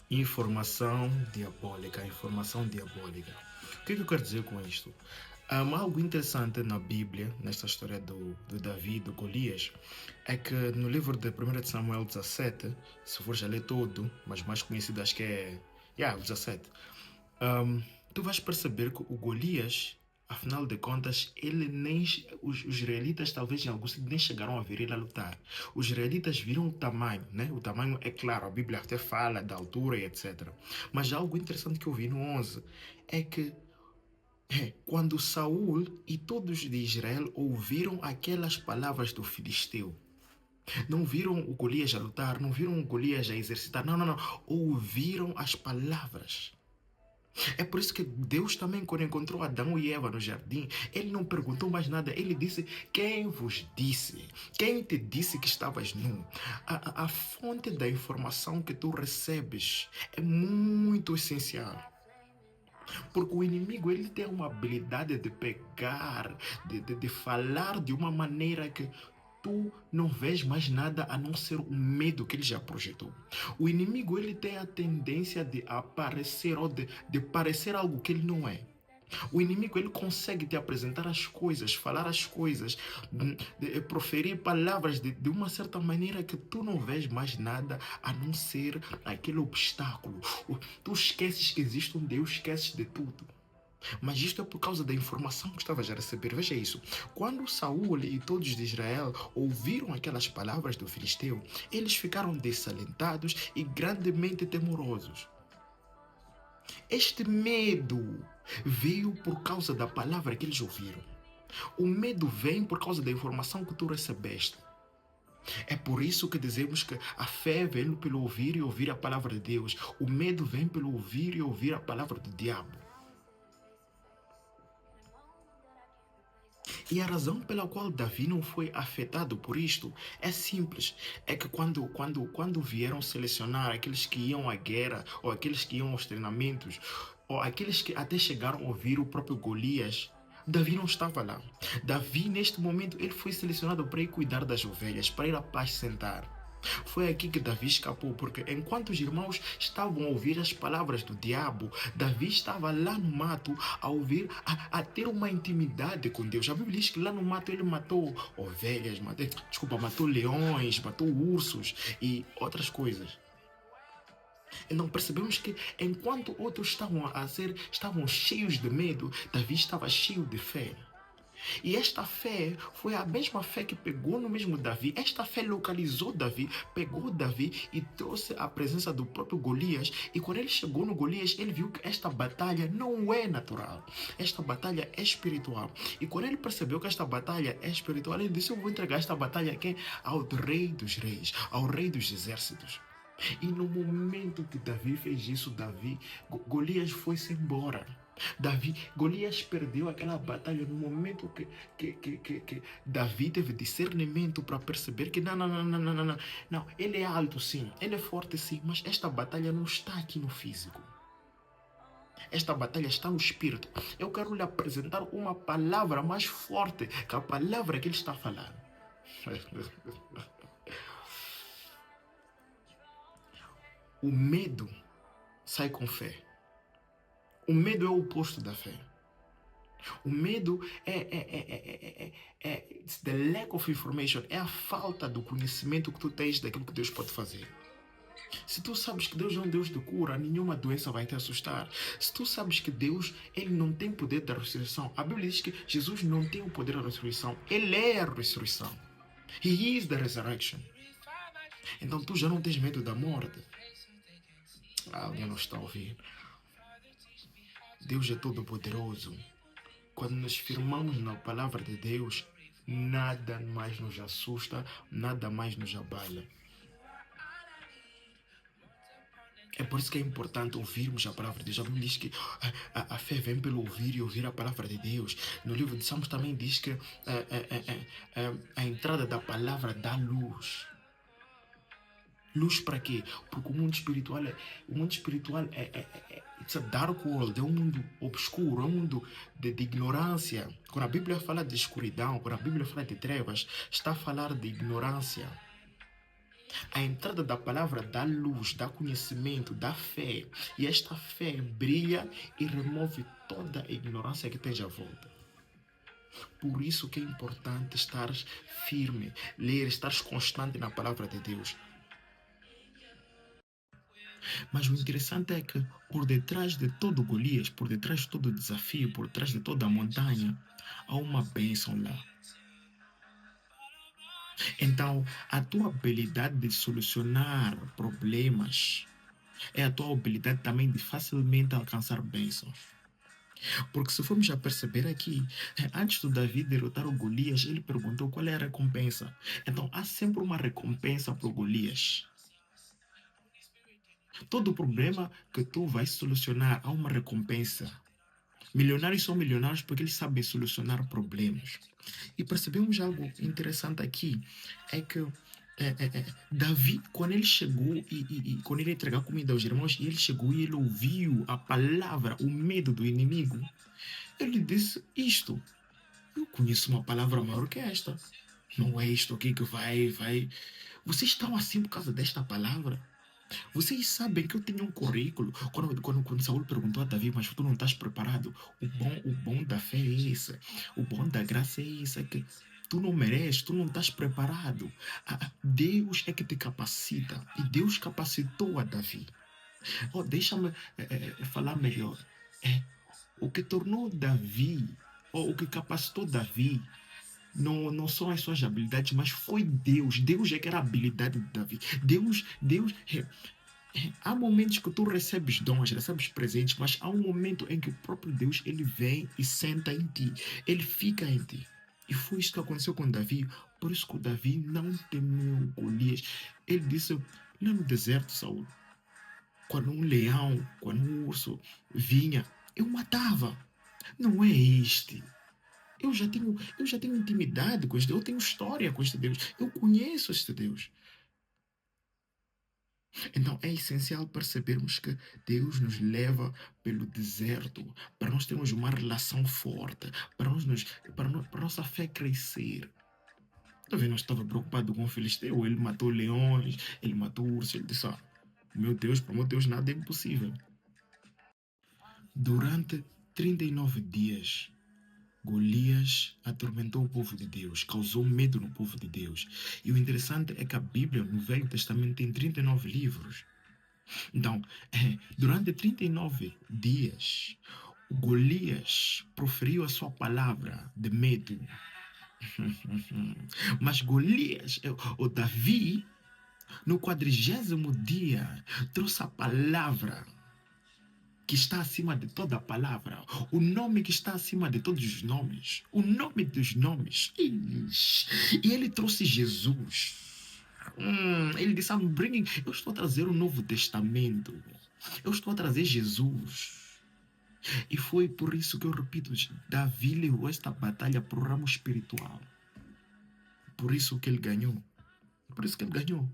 Informação diabólica, informação diabólica. O que eu quero dizer com isto? Algo interessante na Bíblia, nesta história do Davi, do Golias, é que no livro de 1 de Samuel 17, se for já ler todo, mas mais conhecido acho que é o 17, tu vais perceber que o Golias, afinal de contas, ele nem os israelitas talvez em alguns nem chegaram a ver ele a lutar. Os israelitas viram o tamanho, né? O tamanho é claro, a Bíblia até fala da altura e etc. Mas algo interessante que eu vi no 11 é que quando Saul e todos de Israel ouviram aquelas palavras do filisteu, não viram o Golias a lutar, não viram o Golias a exercitar, não. Ouviram as palavras. É por isso que Deus também, quando encontrou Adão e Eva no jardim, ele não perguntou mais nada. Ele disse: quem vos disse? Quem te disse que estavas nu? A fonte da informação que tu recebes é muito essencial. Porque o inimigo ele tem uma habilidade de pegar, de falar de uma maneira que tu não vês mais nada a não ser o medo que ele já projetou. O inimigo ele tem a tendência de aparecer ou de parecer algo que ele não é. O inimigo ele consegue te apresentar as coisas, falar as coisas, proferir palavras de uma certa maneira que tu não vês mais nada a não ser aquele obstáculo. Tu esqueces que existe um Deus, esqueces de tudo. Mas isto é por causa da informação que estavas a receber. Veja isso. Quando Saul e todos de Israel ouviram aquelas palavras do filisteu, eles ficaram desalentados e grandemente temorosos. Este medo veio por causa da palavra que eles ouviram. O medo vem por causa da informação que tu recebeste. É por isso que dizemos que a fé vem pelo ouvir e ouvir a palavra de Deus. O medo vem pelo ouvir e ouvir a palavra do diabo. E a razão pela qual Davi não foi afetado por isto é simples. É que quando vieram selecionar aqueles que iam à guerra, ou aqueles que iam aos treinamentos, ou aqueles que até chegaram a ouvir o próprio Golias, Davi não estava lá. Davi, neste momento, ele foi selecionado para ir cuidar das ovelhas, para ir apacentar. Foi aqui que Davi escapou, porque enquanto os irmãos estavam a ouvir as palavras do diabo, Davi estava lá no mato a ouvir, a ter uma intimidade com Deus. A Bíblia diz que lá no mato ele matou ovelhas, matou leões, matou ursos e outras coisas. Então percebemos que enquanto outros estavam cheios de medo, Davi estava cheio de fé. E esta fé foi a mesma fé que pegou no mesmo Davi. Esta fé localizou Davi, pegou Davi e trouxe a presença do próprio Golias. E quando ele chegou no Golias, ele viu que esta batalha não é natural. Esta batalha é espiritual. E quando ele percebeu que esta batalha é espiritual, ele disse: eu vou entregar esta batalha a quem? Ao rei dos reis, ao rei dos exércitos. E no momento que Davi fez isso, Golias foi-se embora. Golias perdeu aquela batalha no momento que Davi teve discernimento para perceber que não, ele é alto sim, ele é forte sim, mas esta batalha não está aqui no físico. Esta batalha está no espírito. Eu quero lhe apresentar uma palavra mais forte que a palavra que ele está falando. O medo sai com fé. O medo é o oposto da fé. O medo é the lack of information, é a falta do conhecimento que tu tens daquilo que Deus pode fazer. Se tu sabes que Deus é um Deus de cura, nenhuma doença vai te assustar. Se tu sabes que Deus ele não tem poder da ressurreição, a Bíblia diz que Jesus não tem o poder da ressurreição, Ele é a ressurreição. He is the resurrection. Então tu já não tens medo da morte. Alguém não está a ouvir. Deus é todo poderoso. Quando nos firmamos na palavra de Deus, nada mais nos assusta, nada mais nos abala. É por isso que é importante ouvirmos a palavra de Deus. A Bíblia diz que a fé vem pelo ouvir e ouvir a palavra de Deus. No livro de Salmos também diz que a entrada da palavra dá luz. Luz para quê? Porque o mundo espiritual it's a dark world, é um mundo obscuro, é um mundo de ignorância. Quando a Bíblia fala de escuridão, quando a Bíblia fala de trevas, está a falar de ignorância. A entrada da palavra dá luz, dá conhecimento, dá fé. E esta fé brilha e remove toda a ignorância que tens à volta. Por isso que é importante estar firme, ler, estar constante na palavra de Deus. Mas o interessante é que por detrás de todo Golias, por detrás de todo desafio, por detrás de toda a montanha, há uma bênção lá. Então, a tua habilidade de solucionar problemas é a tua habilidade também de facilmente alcançar bênçãos. Porque se formos a perceber aqui, antes do Davi derrotar o Golias, ele perguntou qual é a recompensa. Então, há sempre uma recompensa para o Golias. Todo problema que tu vais solucionar, há uma recompensa. Milionários são milionários porque eles sabem solucionar problemas. E percebemos algo interessante aqui, é que Davi, quando ele chegou e quando ele entregou comida aos irmãos, e ele chegou e ele ouviu a palavra, o medo do inimigo, ele disse isto, eu conheço uma palavra maior que esta. Não é isto aqui que vai. Vocês estão assim por causa desta palavra? Vocês sabem que eu tenho um currículo. Quando Saul perguntou a Davi, mas tu não estás preparado? O bom da fé é esse. O bom da graça é esse. É que tu não mereces, tu não estás preparado. Deus é que te capacita. E Deus capacitou a Davi. Deixa-me falar melhor. O que tornou Davi, ou o que capacitou Davi, não são as suas habilidades, mas foi Deus. Deus é que era a habilidade de Davi. Deus. Há momentos que tu recebes dons, recebes presentes, mas há um momento em que o próprio Deus ele vem e senta em ti, ele fica em ti. E foi isso que aconteceu com Davi. Por isso que o Davi não temeu Golias. Ele disse lá no deserto, Saul, quando um leão, quando um urso vinha, eu matava. Não é este. Eu já tenho intimidade com este Deus, eu tenho história com este Deus, eu conheço este Deus. Então é essencial percebermos que Deus nos leva pelo deserto para nós termos uma relação forte, para nossa fé crescer. Talvez não estava preocupado com o filisteu, ele matou leões, ele matou ursos, ele disse, meu Deus, para meu Deus nada é impossível. Durante 39 dias, Golias atormentou o povo de Deus, causou medo no povo de Deus. E o interessante é que a Bíblia, no Velho Testamento, tem 39 livros. Então, durante 39 dias, Golias proferiu a sua palavra de medo. Mas Golias, o Davi, no 40º dia, trouxe a palavra que está acima de toda a palavra, o nome que está acima de todos os nomes, o nome dos nomes. E ele trouxe Jesus. Ele disse, eu estou a trazer o Novo Testamento. Eu estou a trazer Jesus. E foi por isso que eu repito, Davi levou esta batalha para o ramo espiritual. Por isso que ele ganhou. Por isso que ele ganhou.